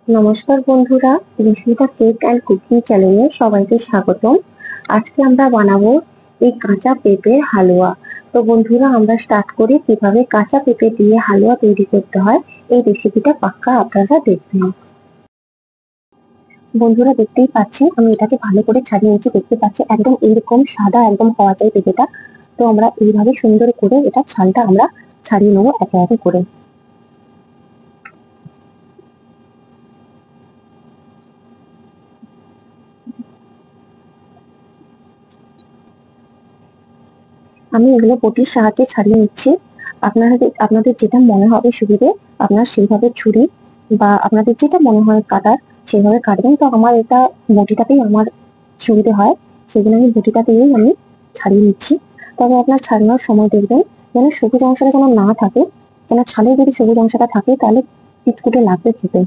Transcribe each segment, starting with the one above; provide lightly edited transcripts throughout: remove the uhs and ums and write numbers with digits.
নমস্কার বন্ধুরা, Rishita cake and cooking চ্যানেলে সবাইকে স্বাগতম। আজকে আমরা বানাবো এই কাঁচা পেঁপের হালুয়া। তো বন্ধুরা, আমরা স্টার্ট করি কিভাবে কাঁচা পেঁপে দিয়ে হালুয়া তৈরি করতে হয়। এই রেসিপিটা পাক্কা আপনারা দেখবেন। বন্ধুরা, দেখতেই পাচ্ছেন আমি এটাকে ভালো করে ছাড়িয়ে নিয়েছি। দেখতে পাচ্ছি একদম এইরকম সাদা একদম হওয়া চাই পেঁপেটা। তো আমরা এইভাবে সুন্দর করে এটা ছালটা আমরা ছাড়িয়ে নেবো একে একে করে। আমি এগুলো বটির সাহায্যে ছাড়িয়ে নিচ্ছি। আপনাদের যেটা মনে হবে সুবিধে, আপনার সেইভাবে ছুরি বা আপনাদের যেটা মনে হয় কাটার সেভাবে কাটবেন। তো আমার এটা বটিটাতেই আমার সুবিধে হয়, সেগুলো আমি বটিটাতেই আমি ছাড়িয়ে নিচ্ছি। তবে আপনার ছাড়ানোর সময় দেখবেন যেন সবুজ অংশটা যেন না থাকে, কেন ছালে যদি সবুজ অংশটা থাকে তাহলে পিতকুটে লাগবে খেতে।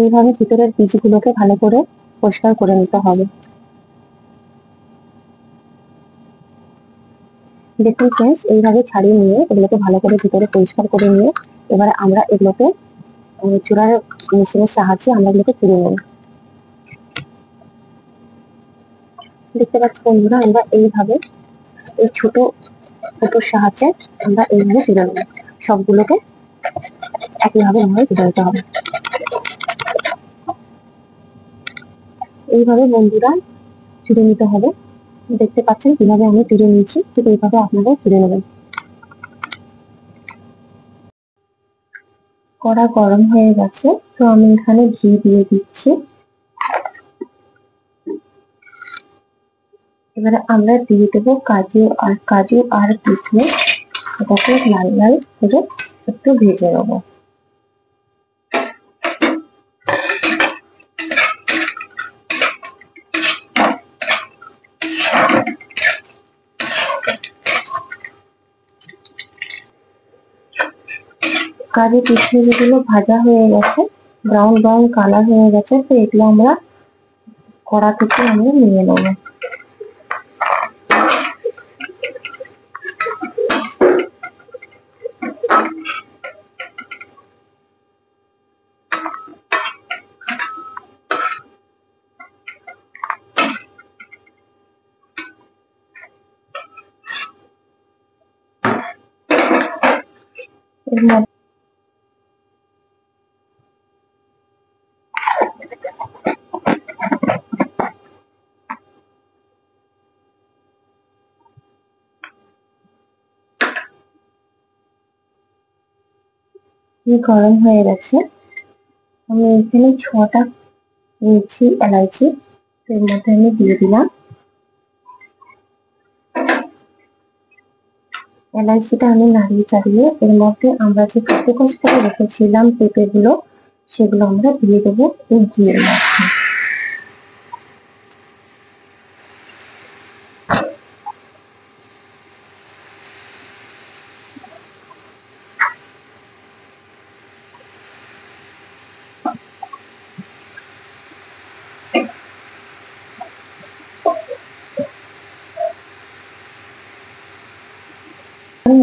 এইভাবে ভিতরের বীজগুলোকে ভালো করে পরিষ্কার করে নিতে হবে। দেখুন ফ্রেন্ডস, এইভাবে ছাড়িয়ে নিয়ে এগুলোকে ভালো করে ভিতরে পরিষ্কার করে নিয়ে এবারে আমরা এগুলোকে চূড়ার মেশিনের সাহায্যে আমরা এগুলোকে তুলে নেব। দেখতে পাচ্ছি বন্ধুরা, আমরা এইভাবে এই ছোট ছোটোর সাহায্যে আমরা এইভাবে তুলে নেব। সবগুলোকে একইভাবে আমাদের তুলে নিতে হবে। এইভাবে বন্ধুরা তুলে নিতে হবে। দেখতে পাচ্ছেন কিভাবে আমি তুলে নিয়েছি, ঠিক এইভাবে আপনাদের তুলে নেবেন। কড়া গরম হয়ে গেছে, তো আমি এখানে ঘি দিয়ে দিচ্ছি। এবারে আমরা দিয়ে দেবো কাজু আর কিশমিশ। এটাকে লাল লাল করে একটু ভেজে নেবো। কাজু কিশমিশ গুলো ভাজা হয়ে গেছে, ব্রাউন ব্রাউন কালার হয়ে গেছে। তো এগুলো আমরা কড়া থেকে আমি নিয়ে নেবো। এর মধ্যে গরম হয়ে গেছে, আমি এখানে 6টা নিয়েছি এলাইচি। এর মধ্যে আমি দিয়ে দিলাম। এলাইচিটা আমি নাড়িয়ে চাড়িয়ে এর মধ্যে আমরা যে কাঁচা করে রেখেছিলাম পেঁপে গুলো, সেগুলো আমরা দিয়ে দেবো এই ঘিয়ের মধ্যে।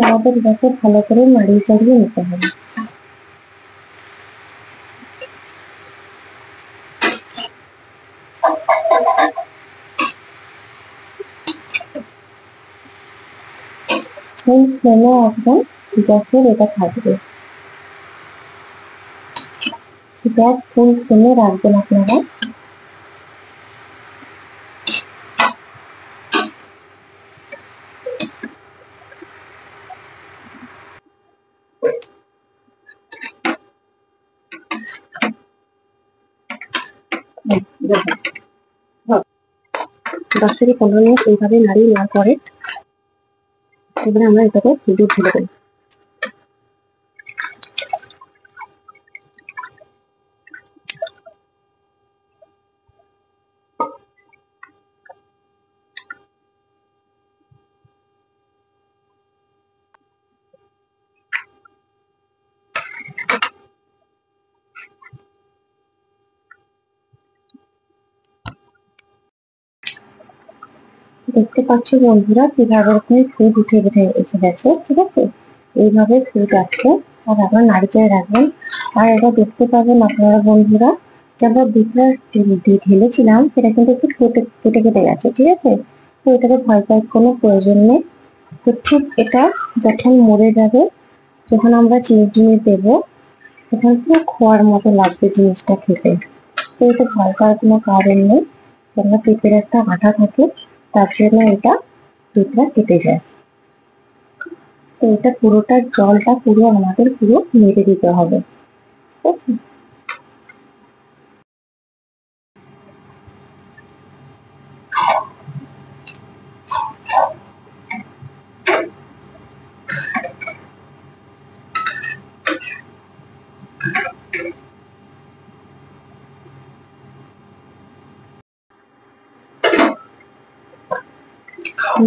আমাদের এটাকে ভালো করে নাড়িয়ে চাড়িয়ে নিতে হবে। ফুল ফ্লেমে একদম গ্যাসের এটা থাকবে। গ্যাস ফুল ফ্লেমে রাখবেন আপনারা। দেখুন, 10 থেকে 15 মিনিট এইভাবে নাড়িয়ে নেওয়ার পরে এবারে আমরা এটাকে দুধ ঢেলে দেবো। দেখতে পাচ্ছ বন্ধুরা কিভাবে এখানে ফুড উঠে উঠে এসে গেছে, ঠিক আছে? এইভাবে ফুড আসছে আর আপনারা নাড়িচাড়ে রাখবেন। আর এটা দেখতে পাবেন আপনারা বন্ধুরা, যে আমরা দুধটা ঢেলেছিলাম সেটা কিন্তু একটু কেটে কেটে কেটে গেছে, ঠিক আছে? তো এটাকে ভয় পাওয়ার কোনো প্রয়োজন নেই। তো ঠিক এটা যখন মরে যাবে, যখন আমরা চিনি দেবো, তখন পুরো খোয়ার মতো লাগবে জিনিসটা খেতে। তো এটা ভয় পাওয়ার কোনো কারণ নেই, কেননা পেঁপের একটা আঠা থাকে, তার জন্য এটা দুধটা কেটে যায়। তো এটা পুরোটা জলটা পুরো আমাদের পুরো মেরে দিতে হবে, ঠিক আছে?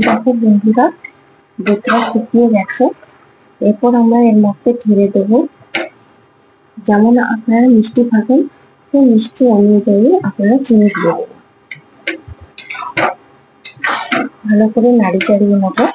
দেখো বন্ধুরা, দুধটা শুকিয়ে গেছে। এরপর আমরা এর মধ্যে ঢেলে দেবো, যেমন আপনারা মিষ্টি খাবেন সেই মিষ্টি অনুযায়ী আপনারা চিনি দিয়ে দেবেন। ভালো করে নাড়ি চাড়িয়ে নেবো।